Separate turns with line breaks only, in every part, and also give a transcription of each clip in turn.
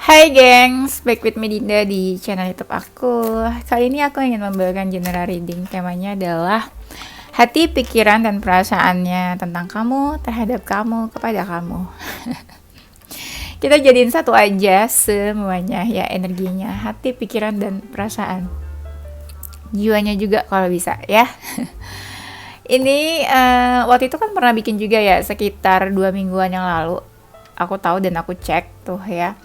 Hai gengs, back with me Dinda di channel YouTube aku. Kali ini aku ingin membawakan general reading. Temanya adalah hati, pikiran, dan perasaannya tentang kamu, terhadap kamu, kepada kamu. Kita jadiin satu aja semuanya ya, energinya, hati, pikiran, dan perasaan. Jiwanya juga kalau bisa ya. Ini waktu itu kan pernah bikin juga ya, sekitar 2 mingguan yang lalu. Aku tahu dan aku cek tuh ya.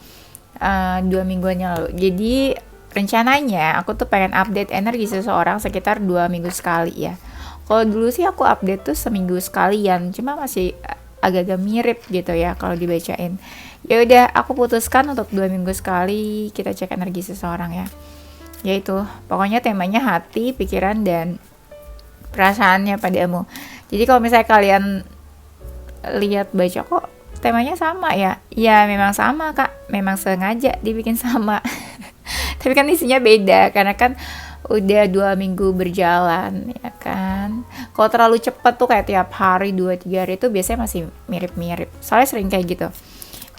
2 mingguan yang lalu. Jadi rencananya aku tuh pengen update energi seseorang sekitar 2 minggu sekali ya. Kalau dulu sih aku update tuh seminggu sekalian, cuma masih agak-agak mirip gitu ya kalau dibacain. Ya udah, aku putuskan untuk 2 minggu sekali kita cek energi seseorang ya. Yaitu pokoknya temanya hati, pikiran, dan perasaannya padamu. Jadi kalau misalnya kalian lihat baca kok temanya sama ya, ya memang sama kak, memang sengaja dibikin sama. Tapi kan isinya beda karena kan udah 2 minggu berjalan ya kan. Kalau terlalu cepat tuh kayak tiap hari 2-3 hari itu biasanya masih mirip-mirip, soalnya sering kayak gitu.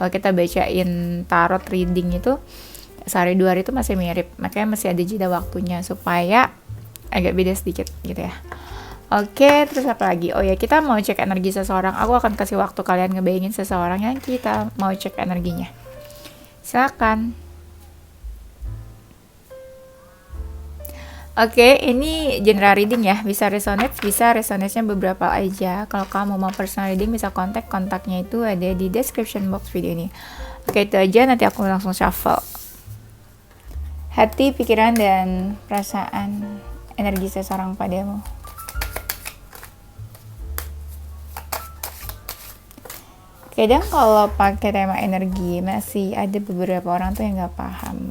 Kalau kita bacain tarot reading itu sehari 2 hari itu masih mirip, makanya masih ada jeda waktunya supaya agak beda sedikit gitu ya. Oke, terus apa lagi? Oh ya, kita mau cek energi seseorang. Aku akan kasih waktu kalian ngebayangin seseorang yang kita mau cek energinya. Silakan. Oke, ini general reading ya. Bisa resonate-nya beberapa aja. Kalau kamu mau personal reading bisa kontaknya itu ada di description box video ini. Oke, itu aja. Nanti aku langsung shuffle. Hati, pikiran, dan perasaan energi seseorang padamu. Kadang kalau pakai tema energi masih ada beberapa orang tuh yang nggak paham,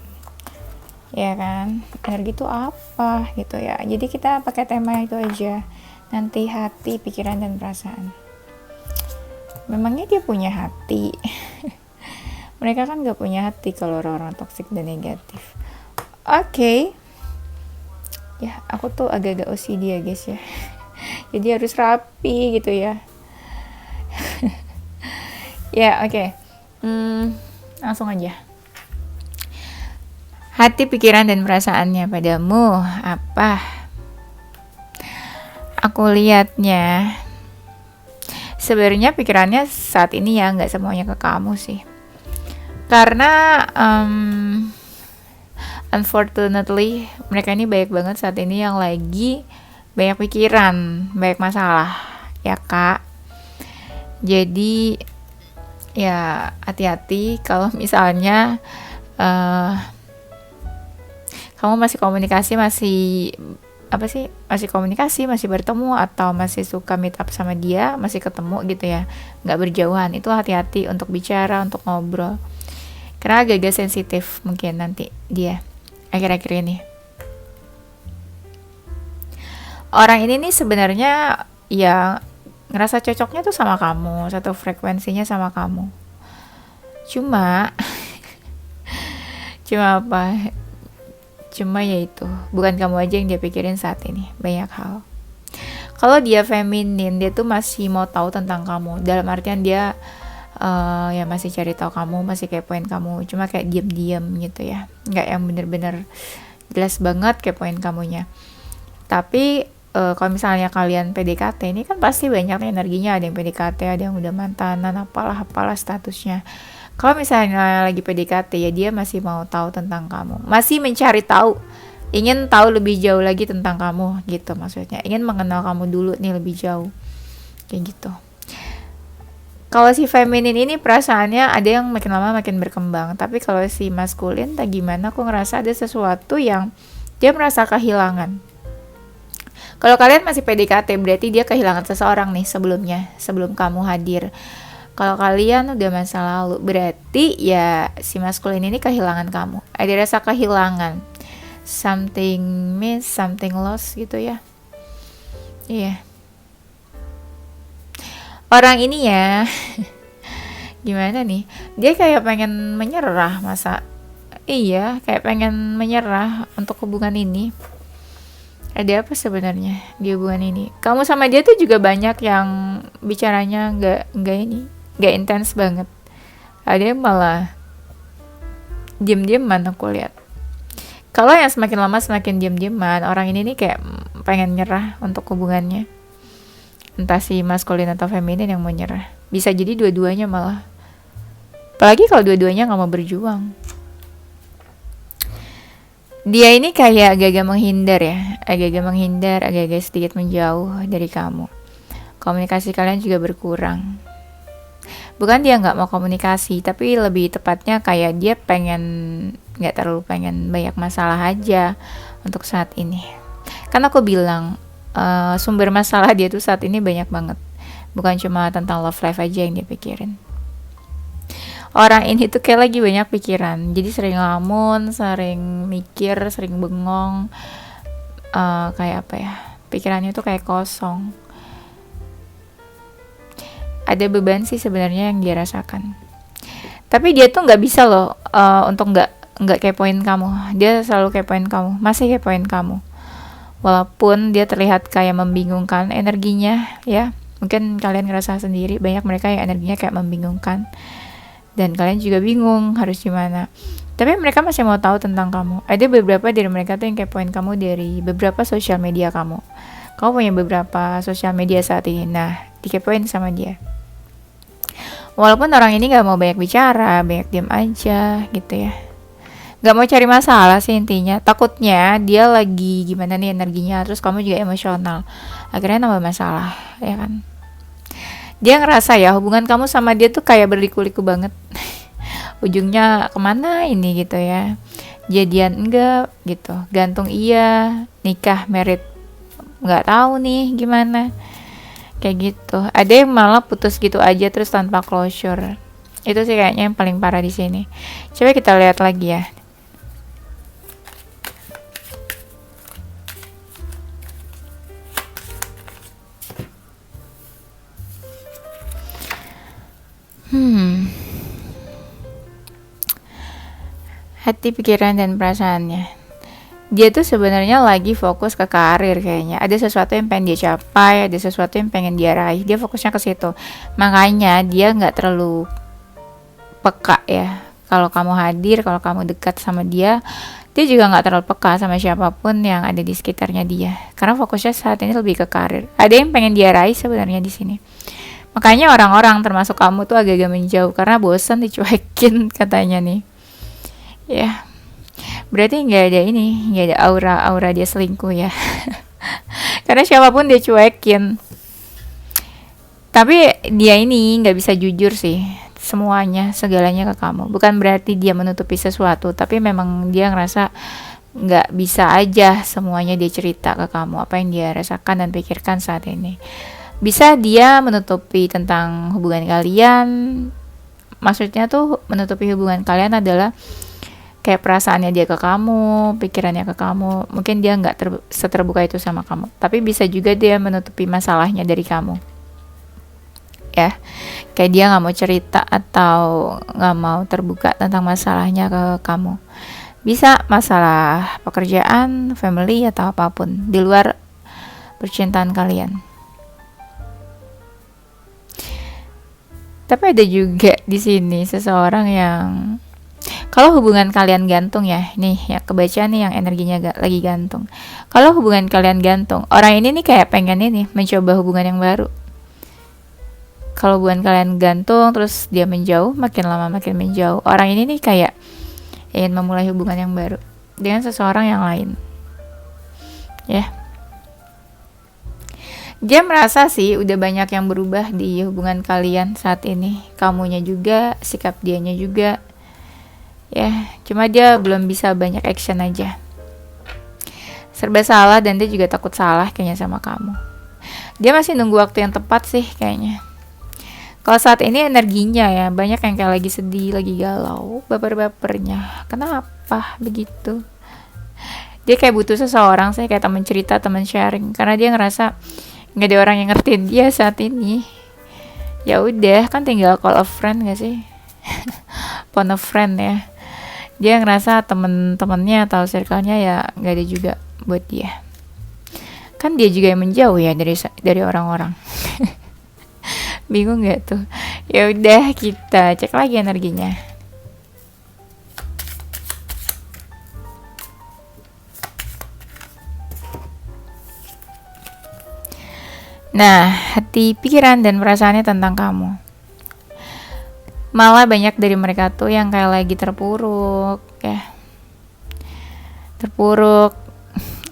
ya kan? Energi itu apa gitu ya? Jadi kita pakai tema itu aja. Nanti hati, pikiran, dan perasaan. Memangnya dia punya hati? Mereka kan nggak punya hati kalau orang-orang toksik dan negatif. Oke. Ya, aku tuh agak-agak OCD ya guys ya. Jadi harus rapi gitu ya. Ya, oke. Langsung aja. Hati, pikiran, dan perasaannya padamu apa? Aku lihatnya sebenarnya pikirannya saat ini ya nggak semuanya ke kamu sih. Karena unfortunately mereka ini banyak banget saat ini yang lagi banyak pikiran, banyak masalah ya kak. Jadi ya hati-hati kalau misalnya kamu masih komunikasi, masih bertemu atau masih suka meet up sama dia, masih ketemu gitu ya, nggak berjauhan. Itu hati-hati untuk bicara, untuk ngobrol, karena agak-agak sensitif mungkin nanti dia akhir-akhir ini. Orang ini nih sebenarnya ya ngerasa cocoknya tuh sama kamu, satu frekuensinya sama kamu. Cuma apa? Cuma yaitu bukan kamu aja yang dia pikirin saat ini, banyak hal. Kalau dia feminin, dia tuh masih mau tahu tentang kamu. Dalam artian dia ya masih cari tahu kamu, masih kepoin kamu. Cuma kayak diam-diam gitu ya, nggak yang bener-bener jelas banget kepoin kamunya. Tapi kalau misalnya kalian PDKT, ini kan pasti banyak energinya. Ada yang PDKT, ada yang udah mantanan, apalah statusnya. Kalau misalnya lagi PDKT ya dia masih mau tahu tentang kamu, masih mencari tahu, ingin tahu lebih jauh lagi tentang kamu gitu maksudnya, ingin mengenal kamu dulu nih lebih jauh kayak gitu. Kalau si feminin ini perasaannya ada yang makin lama makin berkembang, tapi kalau si maskulin tak gimana, aku ngerasa ada sesuatu yang dia merasa kehilangan. Kalau kalian masih PDKT berarti dia kehilangan seseorang nih sebelumnya, sebelum kamu hadir. Kalau kalian udah masa lalu berarti ya si maskulin ini kehilangan kamu. Ada rasa kehilangan, something miss, something lost gitu ya. Iya. Orang ini ya gimana nih? Dia kayak pengen menyerah masa. Iya, kayak pengen menyerah untuk hubungan ini. Ada apa sebenarnya di hubungan ini? Kamu sama dia tuh juga banyak yang bicaranya nggak intens banget. Ada yang malah diem-dieman aku lihat. Kalau yang semakin lama semakin diem-dieman, orang ini nih kayak pengen nyerah untuk hubungannya. Entah si maskulin atau feminin yang mau nyerah. Bisa jadi dua-duanya malah. Apalagi kalau dua-duanya nggak mau berjuang. Dia ini kayak agak-agak menghindar ya, agak-agak sedikit menjauh dari kamu. Komunikasi kalian juga berkurang. Bukan dia nggak mau komunikasi, tapi lebih tepatnya kayak dia nggak terlalu pengen banyak masalah aja untuk saat ini. Kan aku bilang sumber masalah dia tuh saat ini banyak banget, bukan cuma tentang love life aja yang dia pikirin. Orang ini tuh kayak lagi banyak pikiran, jadi sering ngelamun, sering mikir, sering bengong, kayak apa ya, pikirannya tuh kayak kosong. Ada beban sih sebenarnya yang dia rasakan, tapi dia tuh nggak bisa loh untuk nggak kepoin kamu. Dia selalu kepoin kamu, masih kepoin kamu, walaupun dia terlihat kayak membingungkan energinya ya. Mungkin kalian ngerasa sendiri, banyak mereka yang energinya kayak membingungkan dan kalian juga bingung harus gimana, tapi mereka masih mau tahu tentang kamu. Ada beberapa dari mereka tuh yang kepoin kamu dari beberapa sosial media kamu punya beberapa sosial media saat ini, nah dikepoin sama dia. Walaupun orang ini gak mau banyak bicara, banyak diam aja gitu ya, gak mau cari masalah sih intinya. Takutnya dia lagi gimana nih energinya, terus kamu juga emosional, akhirnya nambah masalah ya kan. Dia ngerasa ya hubungan kamu sama dia tuh kayak berliku-liku banget. Ujungnya kemana ini gitu ya, jadian enggak gitu, gantung iya, nikah merit nggak tahu nih gimana, kayak gitu. Ada yang malah putus gitu aja terus tanpa closure. Itu sih kayaknya yang paling parah di sini. Coba kita lihat lagi ya. Hati, pikiran, dan perasaannya. Dia tuh sebenarnya lagi fokus ke karir kayaknya. Ada sesuatu yang pengen dia capai, ada sesuatu yang pengen dia raih. Dia fokusnya ke situ. Makanya dia nggak terlalu peka ya. Kalau kamu hadir, kalau kamu dekat sama dia, dia juga nggak terlalu peka sama siapapun yang ada di sekitarnya dia. Karena fokusnya saat ini lebih ke karir. Ada yang pengen dia raih sebenarnya di sini. Makanya orang-orang termasuk kamu tuh agak-agak menjauh karena bosan dicuekin katanya nih. Ya, berarti nggak ada aura dia selingkuh ya. Karena siapapun dia cuekin. Tapi dia ini nggak bisa jujur sih segalanya ke kamu. Bukan berarti dia menutupi sesuatu, tapi memang dia ngerasa nggak bisa aja semuanya dia cerita ke kamu apa yang dia rasakan dan pikirkan saat ini. Bisa dia menutupi tentang hubungan kalian. Maksudnya tuh menutupi hubungan kalian adalah kayak perasaannya dia ke kamu, pikirannya ke kamu. Mungkin dia nggak seterbuka itu sama kamu, tapi bisa juga dia menutupi masalahnya dari kamu ya. Kayak dia nggak mau cerita atau nggak mau terbuka tentang masalahnya ke kamu. Bisa masalah pekerjaan, family, atau apapun di luar percintaan kalian. Tapi ada juga di sini seseorang yang kalau hubungan kalian gantung ya, nih ya kebaca nih yang energinya lagi gantung. Kalau hubungan kalian gantung, orang ini nih kayak pengen ini mencoba hubungan yang baru. Kalau hubungan kalian gantung terus dia menjauh, makin lama makin menjauh. Orang ini nih kayak ingin memulai hubungan yang baru dengan seseorang yang lain. Ya. Dia merasa sih udah banyak yang berubah di hubungan kalian saat ini. Kamunya juga, sikap dianya juga. Ya, cuma dia belum bisa banyak action aja. Serba salah dan dia juga takut salah kayaknya sama kamu. Dia masih nunggu waktu yang tepat sih kayaknya. Kalau saat ini energinya ya banyak yang kayak lagi sedih, lagi galau, baper-bapernya. Kenapa begitu? Dia kayak butuh seseorang sih, kayak teman cerita, teman sharing. Karena dia ngerasa nggak ada orang yang ngertiin dia saat ini. Ya udah, kan tinggal call a friend nggak sih? Phone a friend ya. Dia ngerasa temen-temennya atau circle-nya ya nggak ada juga buat dia. Kan dia juga yang menjauh ya dari orang-orang. Bingung nggak tuh? Ya udah, kita cek lagi energinya. Nah, hati, pikiran, dan perasaannya tentang kamu. Malah banyak dari mereka tuh yang kayak lagi terpuruk, ya. Terpuruk.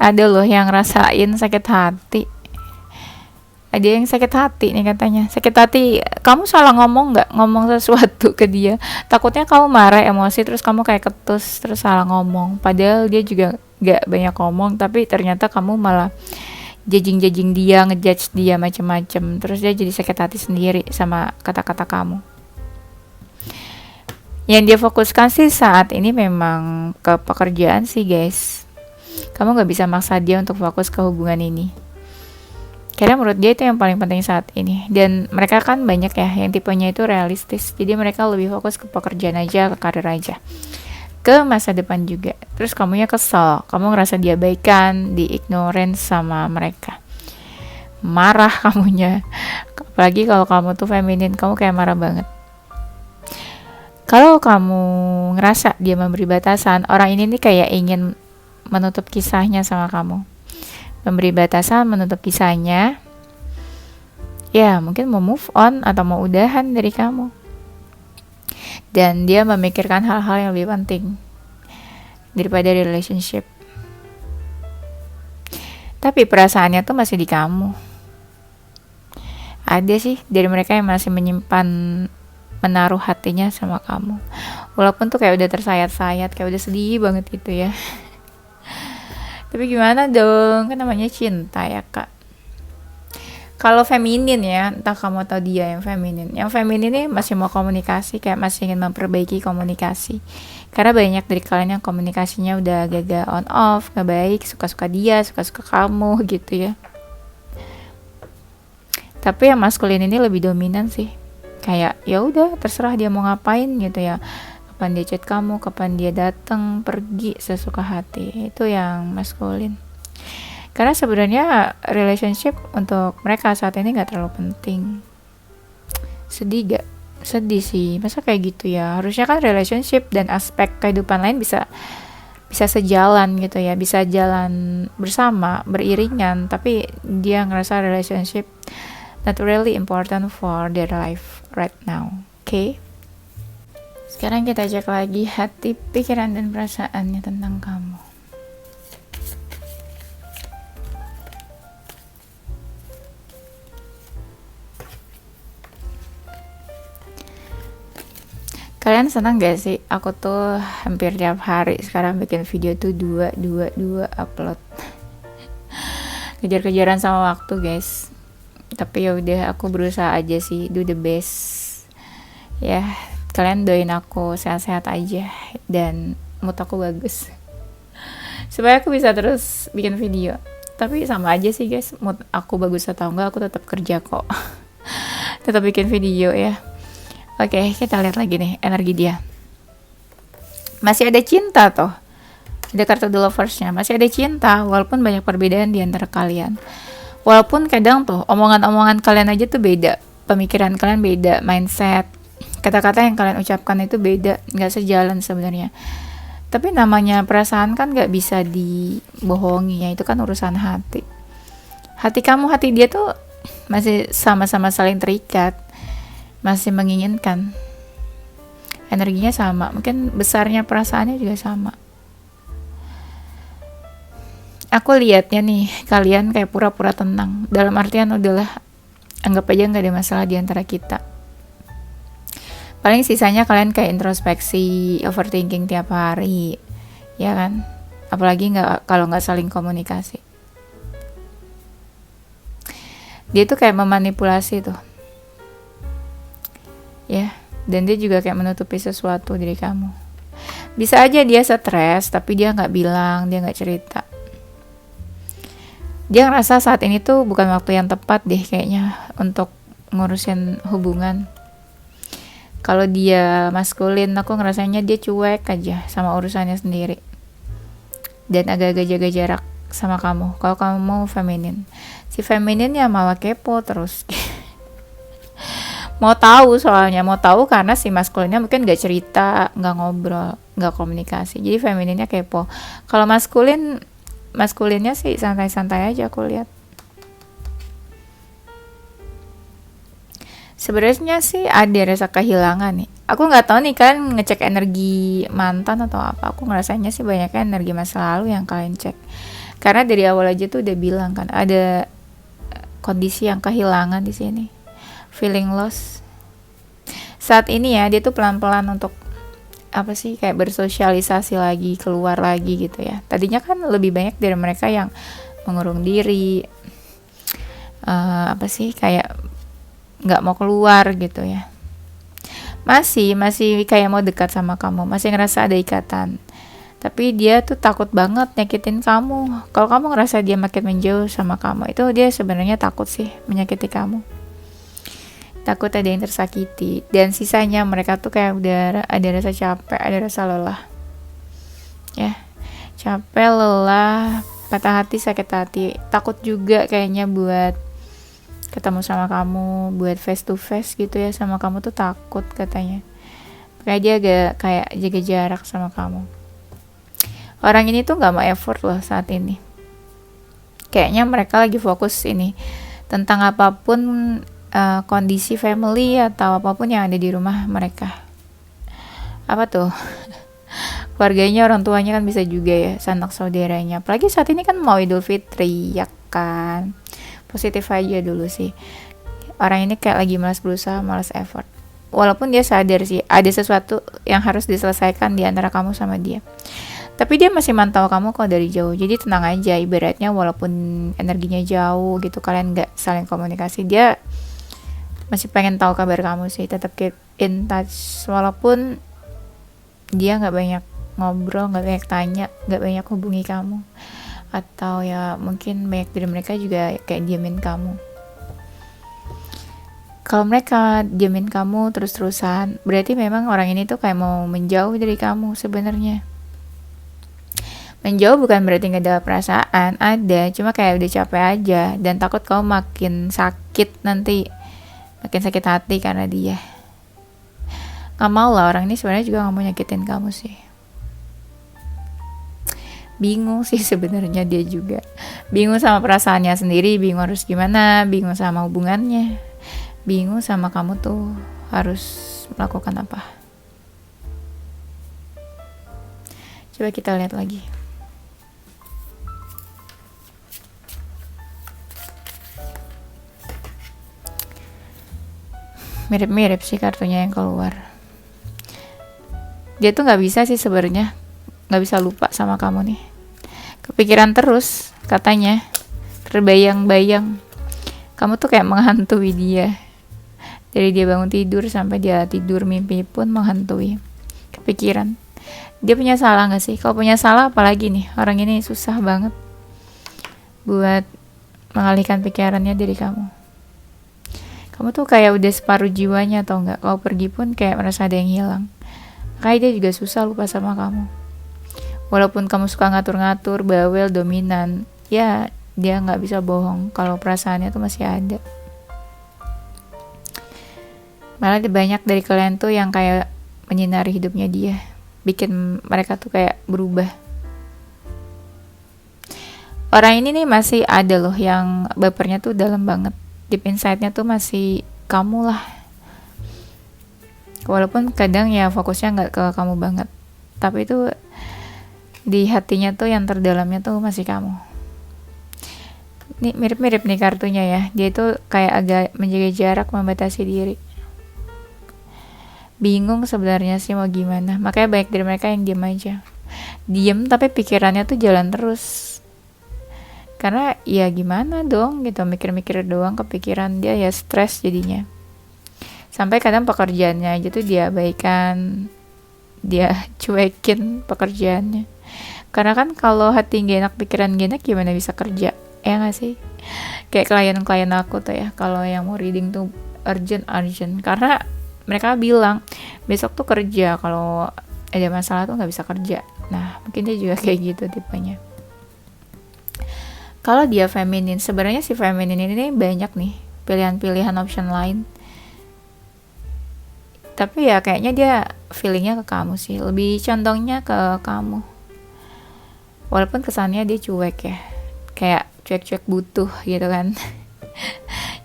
Ada loh yang rasain sakit hati. Ada yang sakit hati nih katanya. Sakit hati, kamu salah ngomong nggak? Ngomong sesuatu ke dia. Takutnya kamu marah, emosi, terus kamu kayak ketus, terus salah ngomong. Padahal dia juga nggak banyak ngomong, tapi ternyata kamu malah judging dia, ngejudge dia macem-macem, terus dia jadi sakit hati sendiri sama kata-kata kamu. Yang dia fokuskan sih saat ini memang ke pekerjaan sih guys. Kamu gak bisa maksa dia untuk fokus ke hubungan ini, karena menurut dia itu yang paling penting saat ini. Dan mereka kan banyak ya yang tipenya itu realistis, jadi mereka lebih fokus ke pekerjaan aja, ke karir aja, ke masa depan juga. Terus kamunya kesel, kamu ngerasa diabaikan, di-ignorance sama mereka. Marah kamunya. Apalagi kalau kamu tuh feminin, kamu kayak marah banget. Kalau kamu ngerasa dia memberi batasan, orang ini nih kayak ingin menutup kisahnya sama kamu. Memberi batasan, menutup kisahnya. Ya, mungkin mau move on atau mau udahan dari kamu. Dan dia memikirkan hal-hal yang lebih penting daripada relationship. Tapi perasaannya tuh masih di kamu. Ada sih dari mereka yang masih menaruh hatinya sama kamu, walaupun tuh kayak udah tersayat-sayat, kayak udah sedih banget gitu ya. Tapi gimana dong, kan namanya cinta ya kak. Kalau feminin ya, entah kamu atau dia yang feminin ini masih mau komunikasi, kayak masih ingin memperbaiki komunikasi. Karena banyak dari kalian yang komunikasinya udah gagal on off, gak baik, suka-suka dia, suka-suka kamu gitu ya. Tapi yang maskulin ini lebih dominan sih. Kayak ya udah terserah dia mau ngapain gitu ya, kapan dia chat kamu, kapan dia datang pergi sesuka hati. Itu yang maskulin. Karena sebenarnya relationship untuk mereka saat ini gak terlalu penting. Sedih gak? Sedih sih, masa kayak gitu ya. Harusnya kan relationship dan aspek kehidupan lain bisa sejalan gitu ya, bisa jalan bersama, beriringan. Tapi dia ngerasa relationship not really important for their life right now. Okay? Sekarang kita cek lagi hati, pikiran, dan perasaannya tentang kamu. Kalian senang gak sih? Aku tuh hampir tiap hari sekarang bikin video tuh dua upload. Kejar-kejaran sama waktu guys. Tapi ya udah, aku berusaha aja sih, do the best. Ya, kalian doain aku sehat-sehat aja dan mood aku bagus. Supaya aku bisa terus bikin video. Tapi sama aja sih guys, mood aku bagus atau enggak, aku tetap kerja kok. Tetap bikin video ya. Oke, kita lihat lagi nih energi dia. Masih ada cinta tuh. Ada kartu The Lovers-nya. Masih ada cinta walaupun banyak perbedaan di antara kalian. Walaupun kadang tuh omongan-omongan kalian aja tuh beda. Pemikiran kalian beda, mindset, kata-kata yang kalian ucapkan itu beda, nggak sejalan sebenarnya. Tapi namanya perasaan kan nggak bisa dibohongi ya, itu kan urusan hati. Hati kamu, hati dia tuh masih sama-sama saling terikat. Masih menginginkan, energinya sama, mungkin besarnya perasaannya juga sama. Aku lihatnya nih, kalian kayak pura-pura tenang, dalam artian udahlah, anggap aja gak ada masalah di antara kita. Paling sisanya kalian kayak introspeksi, overthinking tiap hari, ya kan? Apalagi kalau nggak saling komunikasi. Dia tuh kayak memanipulasi tuh. Ya, dan dia juga kayak menutupi sesuatu dari kamu. Bisa aja dia stres, tapi dia nggak bilang, dia nggak cerita. Dia ngerasa saat ini tuh bukan waktu yang tepat deh kayaknya untuk ngurusin hubungan. Kalau dia maskulin, aku ngerasanya dia cuek aja sama urusannya sendiri. Dan agak-agak jaga jarak sama kamu. Kalau kamu mau feminin, si feminin ya malah kepo terus. Mau tahu soalnya, mau tahu karena si maskulinnya mungkin gak cerita, gak ngobrol, gak komunikasi. Jadi femininnya kepo. Kalau maskulinnya sih santai-santai aja aku lihat. Sebenarnya sih ada rasa kehilangan nih. Aku nggak tahu nih kalian ngecek energi mantan atau apa. Aku ngerasanya sih banyaknya energi masa lalu yang kalian cek. Karena dari awal aja tuh udah bilang kan ada kondisi yang kehilangan di sini. Feeling lost. Saat ini ya dia tuh pelan-pelan untuk apa sih kayak bersosialisasi lagi, keluar lagi gitu ya. Tadinya kan lebih banyak dari mereka yang mengurung diri, apa sih kayak nggak mau keluar gitu ya. Masih kayak mau dekat sama kamu, masih ngerasa ada ikatan. Tapi dia tuh takut banget nyakitin kamu. Kalau kamu ngerasa dia makin menjauh sama kamu, itu dia sebenarnya takut sih menyakiti kamu. Takut ada yang tersakiti. Dan sisanya mereka tuh kayak udah ada rasa capek, ada rasa lelah. Ya, capek, lelah, patah hati, sakit hati. Takut juga kayaknya buat ketemu sama kamu, buat face to face gitu ya sama kamu tuh takut katanya. Kayak dia agak kayak jaga jarak sama kamu. Orang ini tuh gak mau effort loh saat ini. Kayaknya mereka lagi fokus ini tentang apapun kondisi family atau apapun yang ada di rumah mereka. Apa tuh? Keluarganya, orang tuanya kan bisa juga ya, sanak saudaranya. Apalagi saat ini kan mau Idul Fitri ya kan. Positif aja dulu sih. Orang ini kayak lagi malas berusaha, malas effort. Walaupun dia sadar sih ada sesuatu yang harus diselesaikan di antara kamu sama dia. Tapi dia masih mantau kamu kok dari jauh. Jadi tenang aja, ibaratnya walaupun energinya jauh gitu, kalian gak saling komunikasi, dia masih pengen tahu kabar kamu sih. Tetap keep in touch. Walaupun dia gak banyak ngobrol, gak banyak tanya, gak banyak hubungi kamu. Atau ya mungkin banyak dari mereka juga kayak diamin kamu. Kalau mereka diamin kamu terus-terusan, berarti memang orang ini tuh kayak mau menjauh dari kamu sebenarnya. Menjauh bukan berarti gak ada perasaan, ada, cuma kayak udah capek aja dan takut kamu makin sakit nanti, makin sakit hati karena dia. Gak mau lah, orang ini sebenarnya juga gak mau nyakitin kamu sih. Bingung sih sebenarnya dia juga. Bingung sama perasaannya sendiri, bingung harus gimana, bingung sama hubungannya, bingung sama kamu tuh harus melakukan apa. Coba kita lihat lagi. Mirip-mirip sih kartunya yang keluar. Dia tuh nggak bisa sih sebenarnya, nggak bisa lupa sama kamu nih. Kepikiran terus katanya, terbayang-bayang. Kamu tuh kayak menghantui dia. Dari dia bangun tidur sampai dia tidur mimpi pun menghantui. Kepikiran. Dia punya salah nggak sih? Kalau punya salah apalagi nih, orang ini susah banget buat mengalihkan pikirannya dari kamu. Kamu tuh kayak udah separuh jiwanya atau enggak. Kalau pergi pun kayak merasa ada yang hilang. Kayak dia juga susah lupa sama kamu. Walaupun kamu suka ngatur-ngatur, bawel, dominan, ya dia nggak bisa bohong kalau perasaannya tuh masih ada. Malah banyak dari kalian tuh yang kayak menyinari hidupnya dia, bikin mereka tuh kayak berubah. Orang ini nih masih ada loh yang bapernya tuh dalam banget. Deep inside-nya tuh masih kamu lah. Walaupun kadang ya fokusnya nggak ke kamu banget, tapi itu di hatinya tuh yang terdalamnya tuh masih kamu. Nih mirip-mirip nih kartunya ya. Dia itu kayak agak menjaga jarak, membatasi diri. Bingung sebenarnya sih mau gimana. Makanya banyak dari mereka yang diam aja. Diam tapi pikirannya tuh jalan terus. Karena ya gimana dong gitu, mikir-mikir doang, kepikiran dia ya stres jadinya. Sampai kadang pekerjaannya aja tuh dia abaikan, dia cuekin pekerjaannya. Karena kan kalau hati gak enak, pikiran gak enak, gimana bisa kerja, ya gak sih? Kayak klien-klien aku tuh ya, kalau yang mau reading tuh urgent, karena mereka bilang besok tuh kerja, kalau ada masalah tuh gak bisa kerja. Nah mungkin dia juga kayak gitu tipenya. Kalau dia feminin, sebenarnya si feminin ini banyak nih pilihan-pilihan option lain. Tapi ya kayaknya dia feelingnya ke kamu sih, lebih condongnya ke kamu. Walaupun kesannya dia cuek ya, kayak cuek-cuek butuh gitu kan.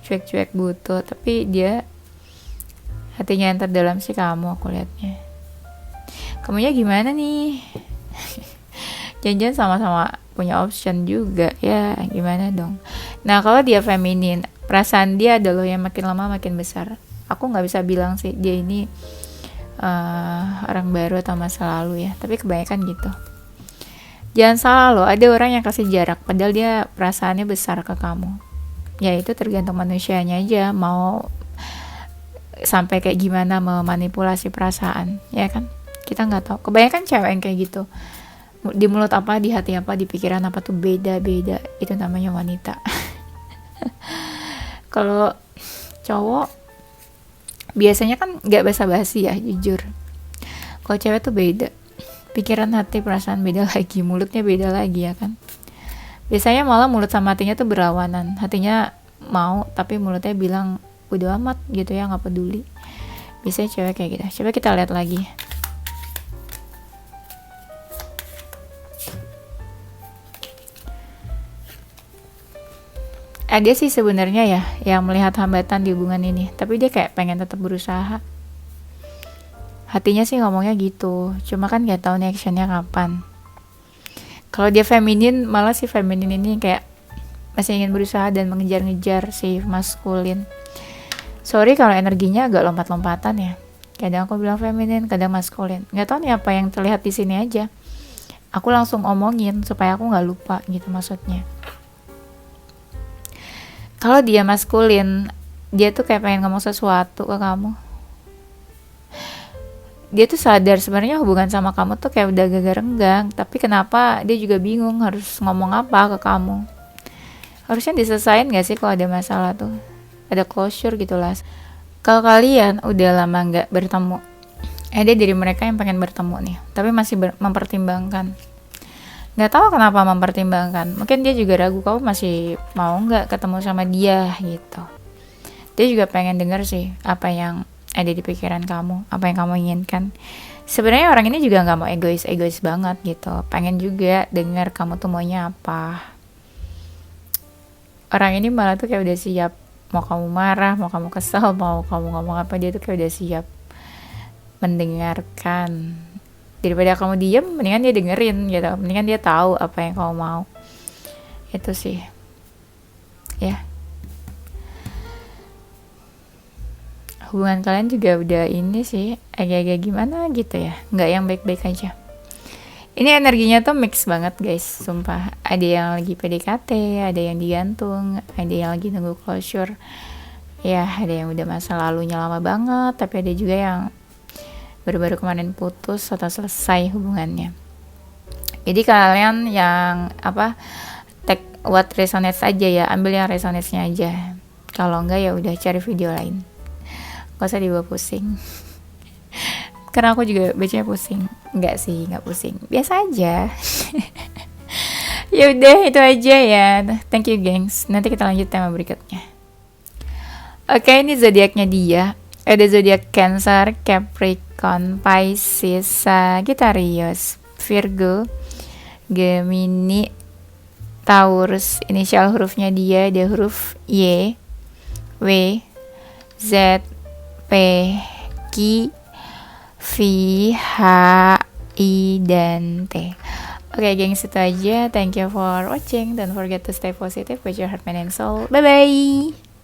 Cuek-cuek butuh, tapi dia Hatinya yang terdalam sih kamu, aku lihatnya. Kamunya gimana nih? Jangan-jangan sama-sama punya option juga ya, gimana dong. Nah kalau dia feminin, perasaan dia adalah yang makin lama makin besar. Aku nggak bisa bilang sih dia ini orang baru atau masa lalu ya, tapi kebanyakan gitu. Jangan salah loh, ada orang yang kasih jarak padahal dia perasaannya besar ke kamu. Ya itu tergantung manusianya aja mau sampai kayak gimana memanipulasi perasaan, ya kan? Kita nggak tahu. Kebanyakan cewek yang kayak gitu. Di mulut apa, di hati apa, di pikiran apa tuh beda-beda. Itu namanya wanita. Kalau cowok biasanya kan nggak basa-basi ya, jujur. Kalau cewek tuh beda. Pikiran, hati, perasaan beda lagi, mulutnya beda lagi ya kan. Biasanya malah mulut sama hatinya tuh berlawanan. Hatinya mau tapi mulutnya bilang udah amat gitu ya, nggak peduli. Biasanya cewek kayak gitu. Coba kita lihat lagi. Dia sih sebenarnya ya yang melihat hambatan di hubungan ini, tapi dia kayak pengen tetap berusaha. Hatinya sih ngomongnya gitu, cuma kan gak tahu nih actionnya kapan. Kalau dia feminin, malah si feminin ini kayak masih ingin berusaha dan mengejar-ngejar si maskulin. Sorry kalau energinya agak lompat-lompatan ya. Kadang aku bilang feminin, kadang maskulin. Gak tahu nih apa yang terlihat di sini aja. Aku langsung omongin supaya aku nggak lupa gitu maksudnya. Kalau dia maskulin, dia tuh kayak pengen ngomong sesuatu ke kamu. Dia tuh sadar sebenarnya hubungan sama kamu tuh kayak udah gagal renggang, tapi kenapa dia juga bingung harus ngomong apa ke kamu. Harusnya diselesain gak sih kalau ada masalah tuh, ada closure gitu lah. Kalau kalian udah lama gak bertemu, dia dari mereka yang pengen bertemu nih, tapi masih mempertimbangkan. Gak tahu kenapa mempertimbangkan, mungkin dia juga ragu kamu masih mau gak ketemu sama dia gitu. Dia juga pengen denger sih apa yang ada di pikiran kamu, apa yang kamu inginkan. Sebenarnya orang ini juga nggak mau egois banget gitu, pengen juga dengar kamu tuh maunya apa. Orang ini malah tuh kayak udah siap, mau kamu marah, mau kamu kesel, mau kamu ngomong apa, dia tuh kayak udah siap mendengarkan. Daripada kamu diem, mendingan dia dengerin gitu, mendingan dia tahu apa yang kamu mau. Itu sih ya. Hubungan kalian juga udah ini sih agak-agak gimana gitu ya, nggak yang baik-baik aja. Ini energinya tuh mix banget guys, sumpah. Ada yang lagi PDKT, ada yang digantung, ada yang lagi nunggu closure ya, ada yang udah masa lalunya lama banget, tapi ada juga yang baru-baru kemarin putus atau selesai hubungannya. Jadi kalian yang take what resonates aja ya, ambil yang resonates-nya aja. Kalau enggak ya udah cari video lain. Gak usah dibawa pusing. Karena aku juga bacanya pusing. Enggak sih, enggak pusing. Biasa aja. Ya udah itu aja ya. Thank you gengs. Nanti kita lanjut tema berikutnya. Oke, ini zodiaknya dia. Ada zodiak Cancer, Capricorn, Pisces, Sagittarius, Virgo, Gemini, Taurus. Inisial hurufnya dia ada huruf Y, W, Z, P, Q, V, H, I, dan T. Oke gengs, itu aja. Thank you for watching. Don't forget to stay positive with your heart, mind, and soul. Bye-bye.